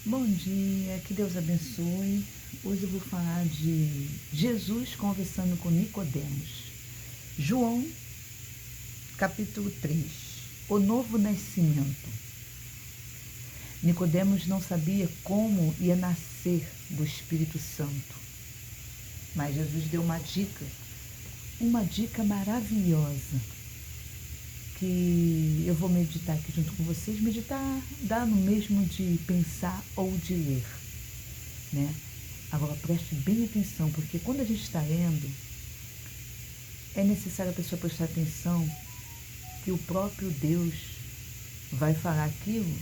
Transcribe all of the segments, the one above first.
Bom dia, que Deus abençoe. Hoje eu vou falar de Jesus conversando com Nicodemos. João, capítulo 3, o novo nascimento. Nicodemos não sabia como ia nascer do Espírito Santo, mas Jesus deu uma dica maravilhosa, que eu vou meditar aqui junto com vocês. Meditar dá no mesmo de pensar ou de ler, né? Agora preste bem atenção, porque quando a gente está lendo, é necessário a pessoa prestar atenção que o próprio Deus vai falar aquilo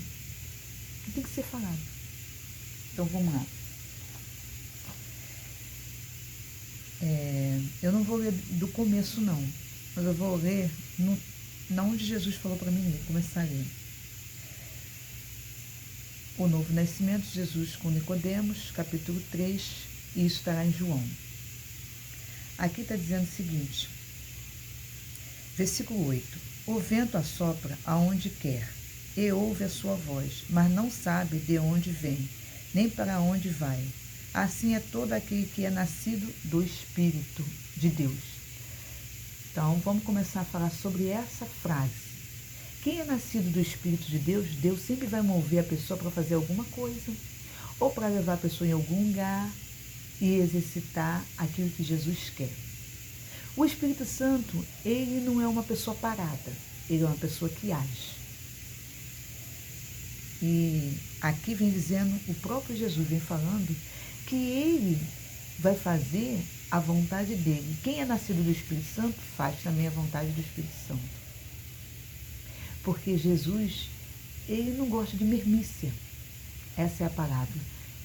que tem que ser falado. Então vamos lá. Eu não vou ler do começo não, mas eu vou ler na onde Jesus falou para mim ler, começar a ler. O novo nascimento de Jesus com Nicodemos, capítulo 3, e isso estará em João. Aqui está dizendo o seguinte, versículo 8. O vento assopra aonde quer, e ouve a sua voz, mas não sabe de onde vem, nem para onde vai. Assim é todo aquele que é nascido do Espírito de Deus. Então, vamos começar a falar sobre essa frase. Quem é nascido do Espírito de Deus, Deus sempre vai mover a pessoa para fazer alguma coisa, ou para levar a pessoa em algum lugar e exercitar aquilo que Jesus quer. O Espírito Santo, ele não é uma pessoa parada, ele é uma pessoa que age. E aqui vem dizendo, o próprio Jesus vem falando, que ele vai fazer a vontade dele. Quem é nascido do Espírito Santo faz também a vontade do Espírito Santo. Porque Jesus, ele não gosta de mermícia. Essa é a palavra.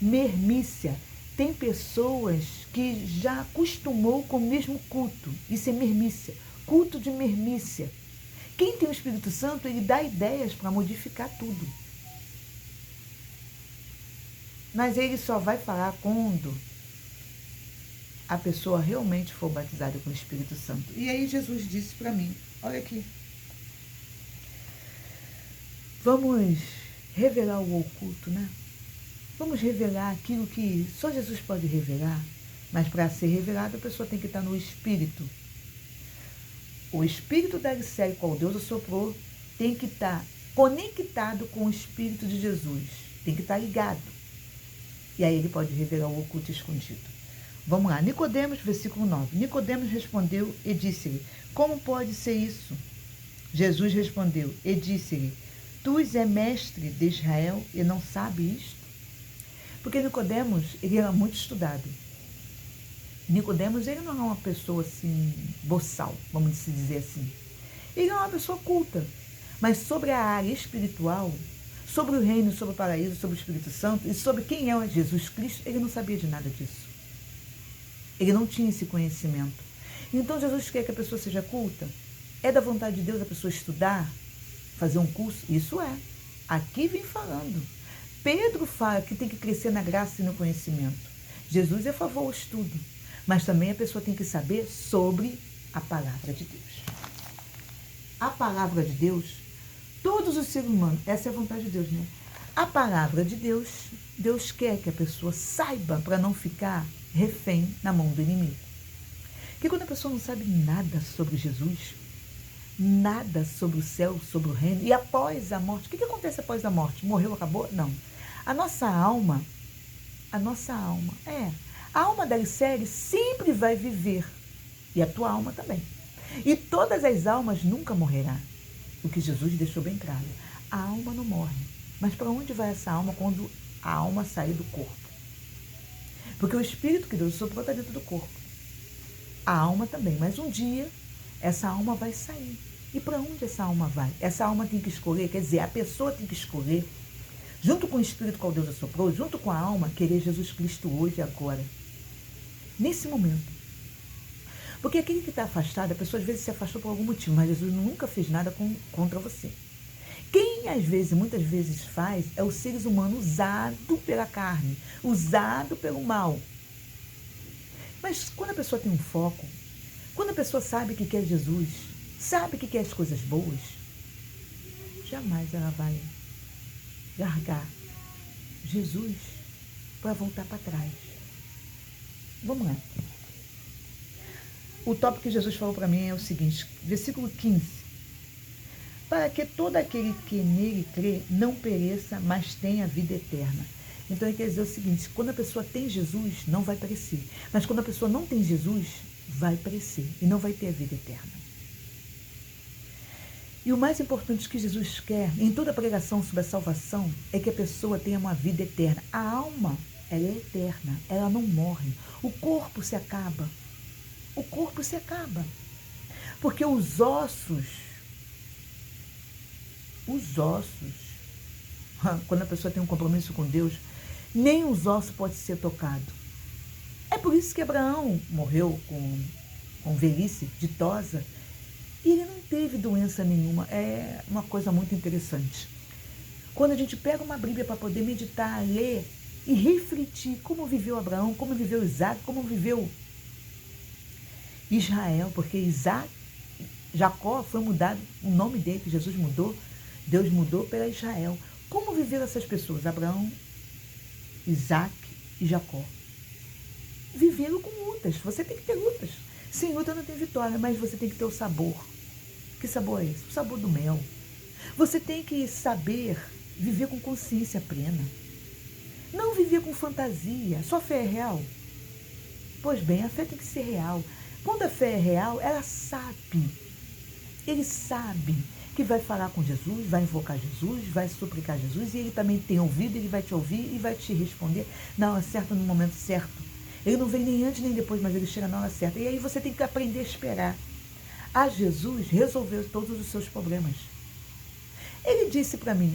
Mermícia. Tem pessoas que já acostumou com o mesmo culto. Isso é mermícia. Culto de mermícia. Quem tem o Espírito Santo, ele dá ideias para modificar tudo. Mas ele só vai falar quando a pessoa realmente for batizada com o Espírito Santo. E aí Jesus disse para mim, olha aqui, vamos revelar o oculto, né? Vamos revelar aquilo que só Jesus pode revelar, mas para ser revelado a pessoa tem que estar no Espírito. O Espírito da Alicerce, qual Deus assoprou, tem que estar conectado com o Espírito de Jesus, tem que estar ligado. E aí ele pode revelar o oculto escondido. Vamos lá, Nicodemos, versículo 9. Nicodemos respondeu e disse-lhe, como pode ser isso? Jesus respondeu e disse-lhe, tu és mestre de Israel e não sabe isto? Porque Nicodemos, ele era muito estudado. Nicodemos, ele não é uma pessoa assim, boçal, vamos dizer assim. Ele é uma pessoa culta, mas sobre a área espiritual, sobre o reino, sobre o paraíso, sobre o Espírito Santo e sobre quem é Jesus Cristo, ele não sabia de nada disso. Ele não tinha esse conhecimento. Então Jesus quer que a pessoa seja culta? É da vontade de Deus a pessoa estudar, fazer um curso? Isso é. Aqui vem falando. Pedro fala que tem que crescer na graça e no conhecimento. Jesus é a favor do estudo, mas também a pessoa tem que saber sobre a palavra de Deus. A palavra de Deus, todos os seres humanos, essa é a vontade de Deus, né? A palavra de Deus, Deus quer que a pessoa saiba para não ficar refém na mão do inimigo. Porque quando a pessoa não sabe nada sobre Jesus, nada sobre o céu, sobre o reino, e após a morte, o que acontece após a morte? Morreu, acabou? Não. A alma a alma da Alicerce sempre vai viver, e a tua alma também. E todas as almas nunca morrerão. O que Jesus deixou bem claro, a alma não morre. Mas para onde vai essa alma quando a alma sair do corpo? Porque o Espírito que Deus soprou está dentro do corpo. A alma também, mas um dia essa alma vai sair. E para onde essa alma vai? Essa alma tem que escolher, quer dizer, a pessoa tem que escolher, junto com o Espírito que Deus assoprou, junto com a alma, querer Jesus Cristo hoje e agora. Nesse momento. Porque aquele que está afastado, a pessoa às vezes se afastou por algum motivo, mas Jesus nunca fez nada contra você. Quem às vezes, muitas vezes faz, é os seres humanos usado pela carne, usado pelo mal. Mas quando a pessoa tem um foco, quando a pessoa sabe que quer Jesus, sabe que quer as coisas boas, jamais ela vai largar Jesus para voltar para trás. Vamos lá. O tópico que Jesus falou para mim é o seguinte, versículo 15. Para que todo aquele que nele crê não pereça, mas tenha vida eterna. Então ele quer dizer o seguinte, quando a pessoa tem Jesus, não vai perecer. Mas quando a pessoa não tem Jesus, vai perecer e não vai ter a vida eterna. E o mais importante que Jesus quer, em toda a pregação sobre a salvação, é que a pessoa tenha uma vida eterna. A alma, ela é eterna, ela não morre. O corpo se acaba. O corpo se acaba. Porque os ossos, quando a pessoa tem um compromisso com Deus, nem os ossos podem ser tocados. É por isso que Abraão morreu com velhice, ditosa, e ele não teve doença nenhuma. É uma coisa muito interessante. Quando a gente pega uma Bíblia para poder meditar, ler e refletir como viveu Abraão, como viveu Isaac, como viveu Israel, porque Jacó foi mudado, o nome dele, que Jesus mudou, Deus mudou para Israel. Como viveram essas pessoas? Abraão, Isaac e Jacó. Viveram com lutas. Você tem que ter lutas. Sem luta não tem vitória, mas você tem que ter o sabor. Que sabor é esse? O sabor do mel. Você tem que saber viver com consciência plena. Não viver com fantasia. Sua fé é real? Pois bem, a fé tem que ser real. Quando a fé é real, ela sabe. Ele sabe que vai falar com Jesus, vai invocar Jesus, vai suplicar Jesus, e ele também tem ouvido, ele vai te ouvir e vai te responder na hora certa, no momento certo. Ele não vem nem antes nem depois, mas ele chega na hora certa. E aí você tem que aprender a esperar. A Jesus resolveu todos os seus problemas. Ele disse para mim,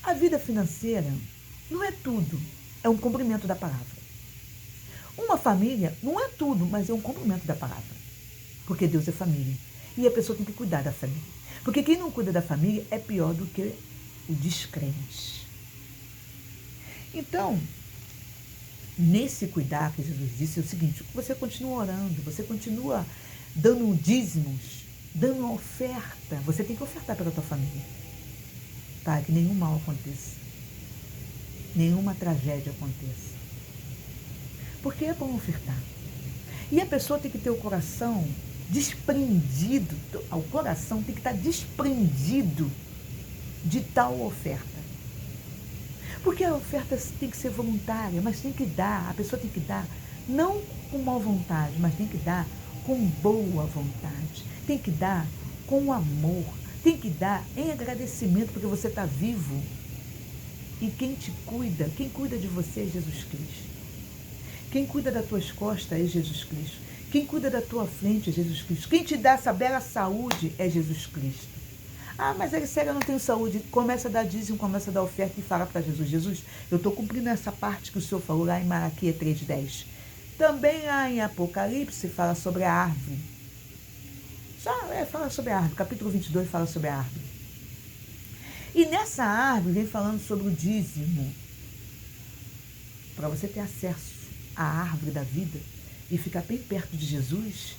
a vida financeira não é tudo, é um cumprimento da palavra. Uma família não é tudo, mas é um cumprimento da palavra. Porque Deus é família. E a pessoa tem que cuidar da família. Porque quem não cuida da família é pior do que o descrente. Então, nesse cuidar que Jesus disse é o seguinte, você continua orando, você continua dando dízimos, dando uma oferta. Você tem que ofertar pela tua família. Para que nenhum mal aconteça. Nenhuma tragédia aconteça. Porque é bom ofertar. E a pessoa tem que ter o coração desprendido, o coração tem que estar desprendido de tal oferta. Porque a oferta tem que ser voluntária, mas tem que dar, a pessoa tem que dar, não com má vontade, mas tem que dar com boa vontade, tem que dar com amor, tem que dar em agradecimento porque você está vivo. E quem cuida de você é Jesus Cristo. Quem cuida das tuas costas é Jesus Cristo. Quem cuida da tua frente é Jesus Cristo. Quem te dá essa bela saúde é Jesus Cristo. Ah, mas Ericeira, eu não tenho saúde. Começa a dar dízimo, começa a dar oferta e fala para Jesus. Jesus, eu estou cumprindo essa parte que o Senhor falou lá em Malaquias 3:10. Também lá em Apocalipse fala sobre a árvore. Fala sobre a árvore. Capítulo 22 fala sobre a árvore. E nessa árvore vem falando sobre o dízimo. Para você ter acesso à árvore da vida e ficar bem perto de Jesus,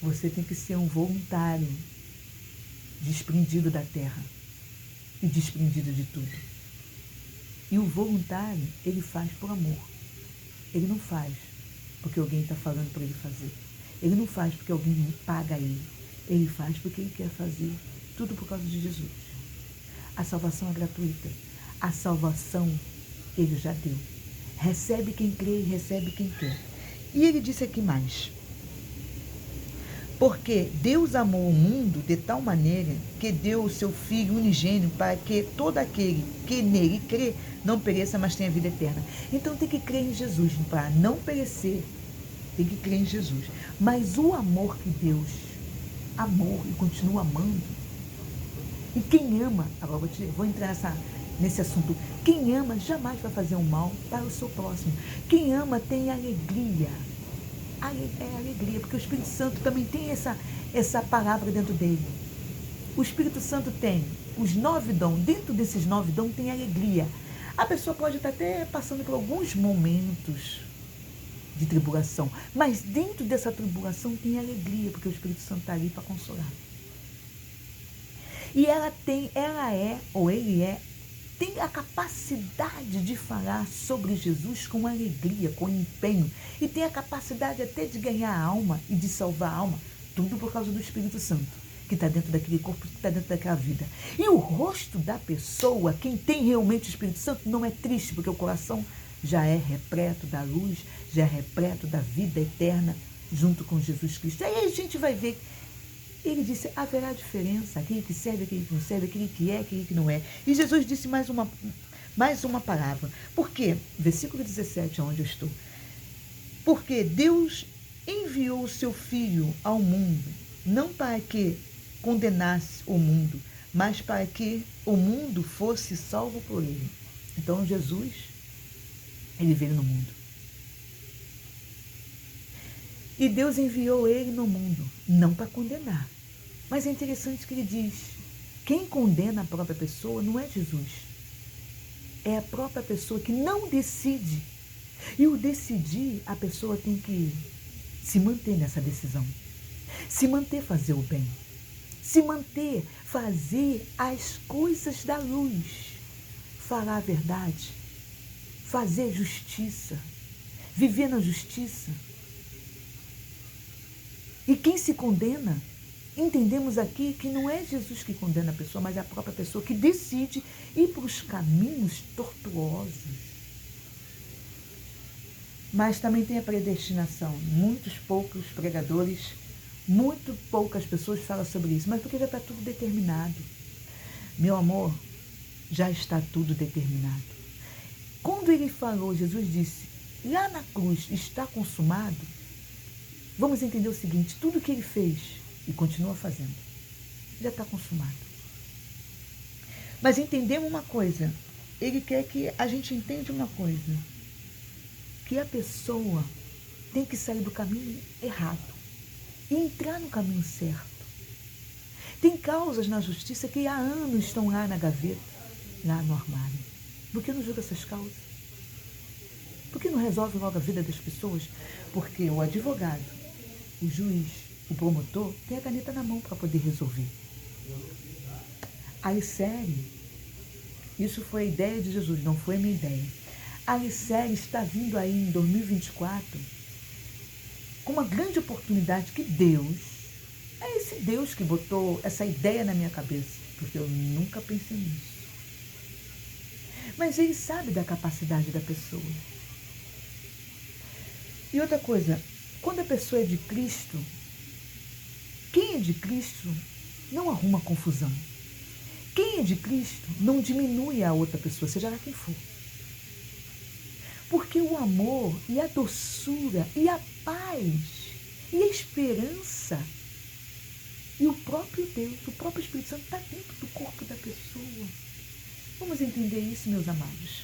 você tem que ser um voluntário, desprendido da terra e desprendido de tudo. E o voluntário, ele faz por amor. Ele não faz porque alguém está falando para ele fazer. Ele não faz porque alguém paga ele. Ele faz porque ele quer fazer. Tudo por causa de Jesus. A salvação é gratuita. A salvação ele já deu. Recebe quem crê e recebe quem quer. E ele disse aqui mais. Porque Deus amou o mundo de tal maneira que deu o seu Filho unigênito para que todo aquele que nele crê não pereça, mas tenha vida eterna. Então tem que crer em Jesus, para não perecer, tem que crer em Jesus. Mas o amor que Deus amou e continua amando, e quem ama, agora vou entrar nesse assunto, quem ama jamais vai fazer um mal para o seu próximo. Quem ama tem alegria. É alegria, porque o Espírito Santo também tem essa palavra dentro dele. O Espírito Santo tem os 9 dons, dentro desses 9 dons tem alegria. A pessoa pode estar até passando por alguns momentos de tribulação, mas dentro dessa tribulação tem alegria, porque o Espírito Santo está ali para consolar. E ele é tem a capacidade de falar sobre Jesus com alegria, com empenho, e tem a capacidade até de ganhar a alma e de salvar a alma, tudo por causa do Espírito Santo, que está dentro daquele corpo, que está dentro daquela vida. E o rosto da pessoa, quem tem realmente o Espírito Santo, não é triste, porque o coração já é repleto da luz, já é repleto da vida eterna, junto com Jesus Cristo. Aí a gente vai ver. Ele disse, haverá diferença, aquele que serve, aquele que não serve, aquele que é, aquele que não é. E Jesus disse mais uma palavra. Por quê? Versículo 17, onde eu estou. Porque Deus enviou o seu Filho ao mundo, não para que condenasse o mundo, mas para que o mundo fosse salvo por ele. Então Jesus, ele veio no mundo. E Deus enviou ele no mundo, não para condenar. Mas é interessante que ele diz, quem condena a própria pessoa não é Jesus. É a própria pessoa que não decide. E o decidir, a pessoa tem que se manter nessa decisão. Se manter fazer o bem. Se manter fazer as coisas da luz. Falar a verdade. Fazer justiça. Viver na justiça. E quem se condena, entendemos aqui que não é Jesus que condena a pessoa, mas é a própria pessoa que decide ir para os caminhos tortuosos. Mas também tem a predestinação. Muitos poucos pregadores, muito poucas pessoas falam sobre isso, mas porque já está tudo determinado. Meu amor, já está tudo determinado. Quando ele falou, Jesus disse, lá na cruz está consumado, vamos entender o seguinte, tudo que ele fez e continua fazendo, já está consumado. Mas entendemos uma coisa, ele quer que a gente entenda uma coisa, que a pessoa tem que sair do caminho errado e entrar no caminho certo. Tem causas na justiça que há anos estão lá na gaveta, lá no armário. Por que não julga essas causas? Por que não resolve logo a vida das pessoas? Porque o advogado, o juiz, o promotor, tem a caneta na mão para poder resolver. Alicerce, isso foi a ideia de Jesus, não foi a minha ideia. Alicerce está vindo aí em 2024 com uma grande oportunidade que Deus, é esse Deus que botou essa ideia na minha cabeça, porque eu nunca pensei nisso. Mas ele sabe da capacidade da pessoa. E outra coisa, quando a pessoa é de Cristo, quem é de Cristo não arruma confusão. Quem é de Cristo não diminui a outra pessoa, seja lá quem for. Porque o amor e a doçura e a paz e a esperança e o próprio Deus, o próprio Espírito Santo está dentro do corpo da pessoa. Vamos entender isso, meus amados.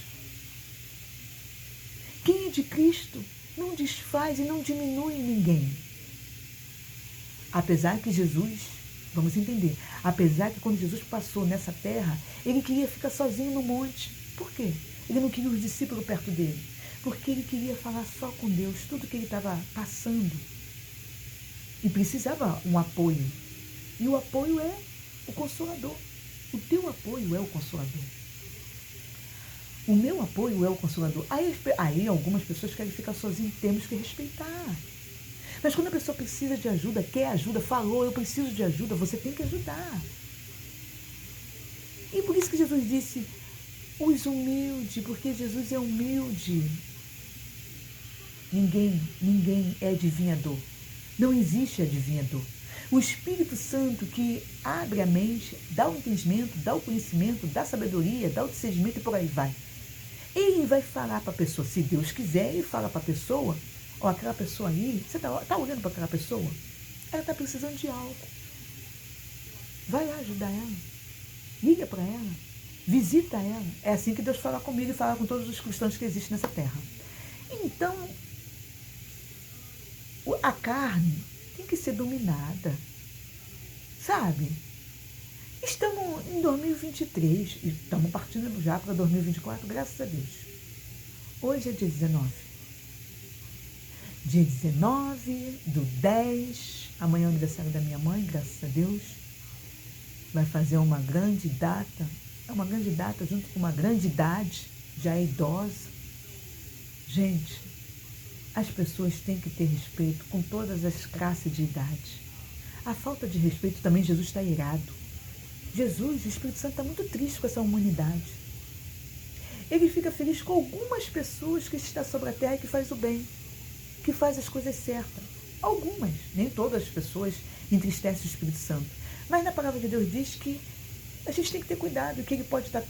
Quem é de Cristo não desfaz e não diminui ninguém. Apesar que Jesus, vamos entender, apesar que quando Jesus passou nessa terra, ele queria ficar sozinho no monte. Por quê? Ele não queria os discípulos perto dele. Porque ele queria falar só com Deus, tudo que ele estava passando. E precisava um apoio. E o apoio é o Consolador. O teu apoio é o Consolador. O meu apoio é o Consolador. Aí algumas pessoas querem ficar sozinhas, temos que respeitar. Mas quando a pessoa precisa de ajuda, quer ajuda, falou, eu preciso de ajuda, você tem que ajudar. E por isso que Jesus disse, os humildes, porque Jesus é humilde. Ninguém é adivinhador. Não existe adivinhador. O Espírito Santo que abre a mente, dá o entendimento, dá o conhecimento, dá a sabedoria, dá o discernimento e por aí vai. Ele vai falar para a pessoa, se Deus quiser, ele fala para a pessoa, ó, aquela pessoa aí, você tá olhando para aquela pessoa? Ela está precisando de algo. Vai lá ajudar ela. Liga para ela. Visita ela. É assim que Deus fala comigo e fala com todos os cristãos que existem nessa terra. Então, a carne tem que ser dominada. Sabe? Estamos em 2023 e estamos partindo já para 2024, graças a Deus. Hoje é dia 19. Dia 19/10, amanhã é o aniversário da minha mãe, graças a Deus. Vai fazer uma grande data é uma candidata junto com uma grande idade, já é idosa. Gente, as pessoas têm que ter respeito com todas as classes de idade. A falta de respeito também, Jesus está irado. Jesus, o Espírito Santo está muito triste com essa humanidade. Ele fica feliz com algumas pessoas que estão sobre a terra e que faz o bem, que faz as coisas certas. Algumas, nem todas as pessoas entristecem o Espírito Santo. Mas na palavra de Deus diz que a gente tem que ter cuidado, que ele pode estar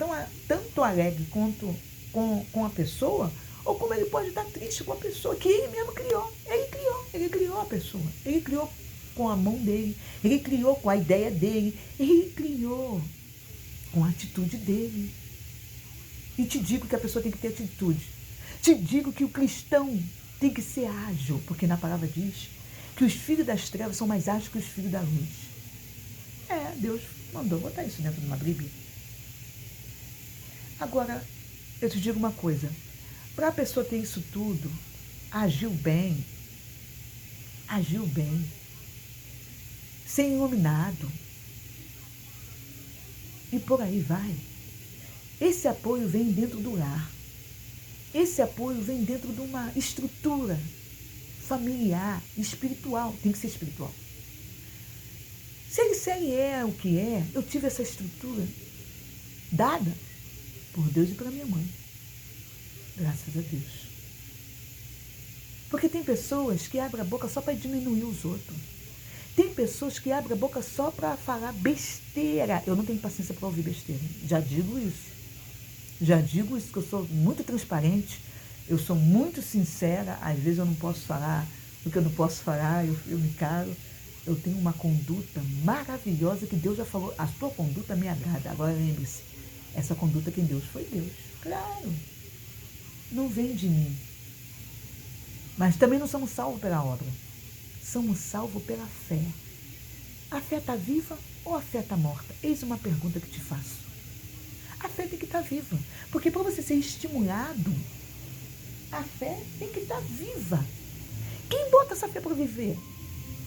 tanto alegre quanto com a pessoa, ou como ele pode estar triste com a pessoa que ele mesmo criou. Ele criou a pessoa. Ele criou com a mão dele, ele criou com a ideia dele, ele criou com a atitude dele. E te digo que a pessoa tem que ter atitude. Te digo que o cristão tem que ser ágil, porque na palavra diz que os filhos das trevas são mais ágeis que os filhos da luz. Deus mandou botar isso dentro de uma Bíblia. Agora, eu te digo uma coisa. Para a pessoa ter isso tudo, agiu bem, ser iluminado, e por aí vai. Esse apoio vem dentro do lar. Esse apoio vem dentro de uma estrutura familiar, espiritual. Tem que ser espiritual. Se ele é o que é, eu tive essa estrutura dada por Deus e pela minha mãe. Graças a Deus. Porque tem pessoas que abrem a boca só para diminuir os outros. Tem pessoas que abrem a boca só para falar besteira. Eu não tenho paciência para ouvir besteira. Já digo isso, que eu sou muito transparente, eu sou muito sincera. Às vezes eu não posso falar o que eu não posso falar, eu me calo. Eu tenho uma conduta maravilhosa que Deus já falou. A sua conduta me agrada. Agora lembre-se, essa conduta quem Deus foi Deus. Claro, não vem de mim. Mas também não somos salvos pela obra. Somos salvos pela fé. A fé está viva ou a fé está morta? Eis uma pergunta que te faço. A fé tem que estar viva. Porque para você ser estimulado, a fé tem que estar viva. Quem bota essa fé para viver?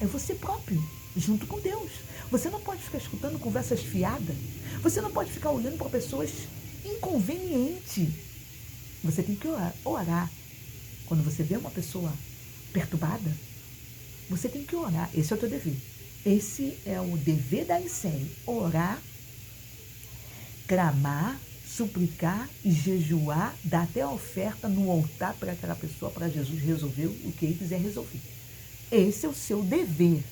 É você próprio, junto com Deus. Você não pode ficar escutando conversas fiadas. Você não pode ficar olhando para pessoas inconvenientes. Você tem que orar. Quando você vê uma pessoa perturbada, você tem que orar. Esse é o teu dever. Esse é o dever da ICEM. Orar, clamar, suplicar e jejuar, dar até a oferta no altar para aquela pessoa, para Jesus resolver o que ele quiser resolver. Esse é o seu dever.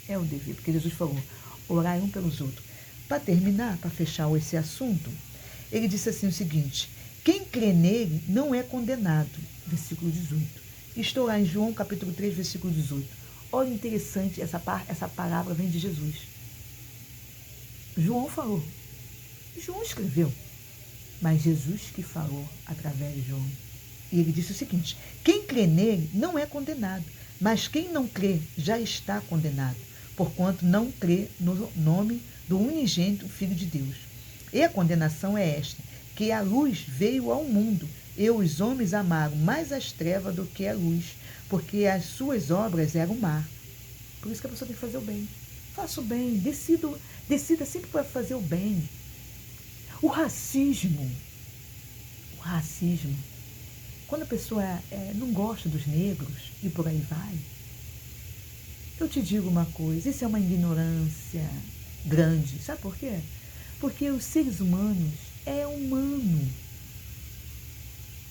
É o dever, porque Jesus falou, orar um pelos outros. Para terminar, para fechar esse assunto, ele disse assim o seguinte, quem crê nele não é condenado, versículo 18. Estou lá em João capítulo 3, versículo 18. Olha interessante, essa palavra vem de Jesus. João falou, João escreveu, mas Jesus que falou através de João. E ele disse o seguinte, quem crê nele não é condenado, mas quem não crê já está condenado, porquanto não crê no nome do unigênito Filho de Deus. E a condenação é esta, que a luz veio ao mundo, e os homens amaram mais as trevas do que a luz, porque as suas obras eram má. Por isso que a pessoa tem que fazer o bem. Faça o bem, decida sempre para fazer o bem. O racismo, quando a pessoa não gosta dos negros e por aí vai, eu te digo uma coisa, isso é uma ignorância grande. Sabe por quê? Porque os seres humanos é humano.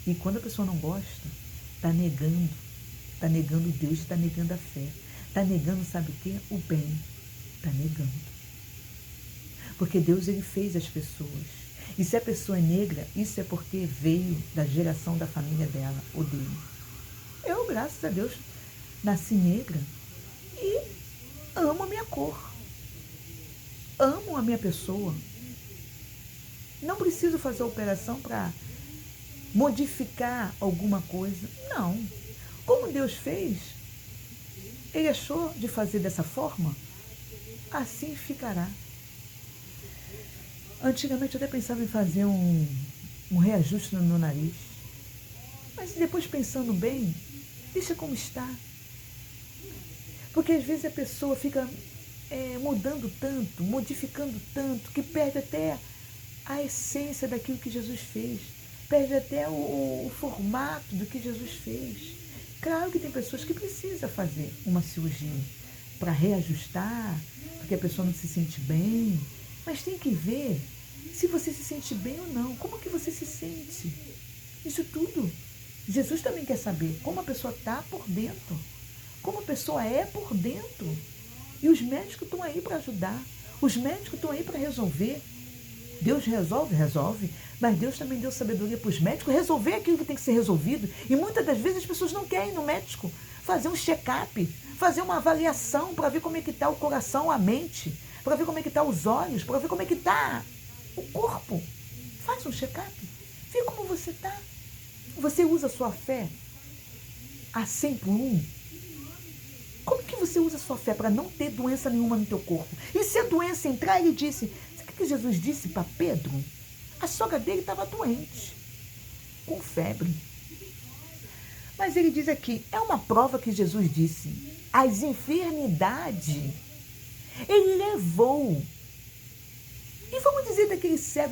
E quando a pessoa não gosta, está negando Deus, está negando a fé. Está negando, sabe o quê? O bem. Está negando. Porque Deus, ele fez as pessoas. E se a pessoa é negra, isso é porque veio da geração da família dela, ou dele. Eu, graças a Deus, nasci negra e amo a minha cor. Amo a minha pessoa. Não preciso fazer operação para modificar alguma coisa. Não. Como Deus fez, ele achou de fazer dessa forma, assim ficará. Antigamente eu até pensava em fazer um reajuste no meu nariz. Mas depois pensando bem, deixa como está. Porque às vezes a pessoa fica mudando tanto, modificando tanto, que perde até a essência daquilo que Jesus fez, perde até o formato do que Jesus fez. Claro que tem pessoas que precisam fazer uma cirurgia para reajustar, porque a pessoa não se sente bem, mas tem que ver se você se sente bem ou não, como que você se sente. Isso tudo, Jesus também quer saber como a pessoa está por dentro, como a pessoa é por dentro. E os médicos estão aí para ajudar, os médicos estão aí para resolver. Deus resolve, mas Deus também deu sabedoria para os médicos resolver aquilo que tem que ser resolvido. E muitas das vezes as pessoas não querem ir no médico fazer um check-up, fazer uma avaliação para ver como é que está o coração, a mente, para ver como é que está os olhos, para ver como é que está o corpo. Faz um check-up, vê como você está. Você usa a sua fé a 100 por 1? Como que você usa a sua fé para não ter doença nenhuma no teu corpo? E se a doença entrar, ele disse, sabe o que Jesus disse para Pedro? A sogra dele estava doente, com febre. Mas ele diz aqui, é uma prova que Jesus disse, as enfermidades ele levou. E vamos dizer daquele cego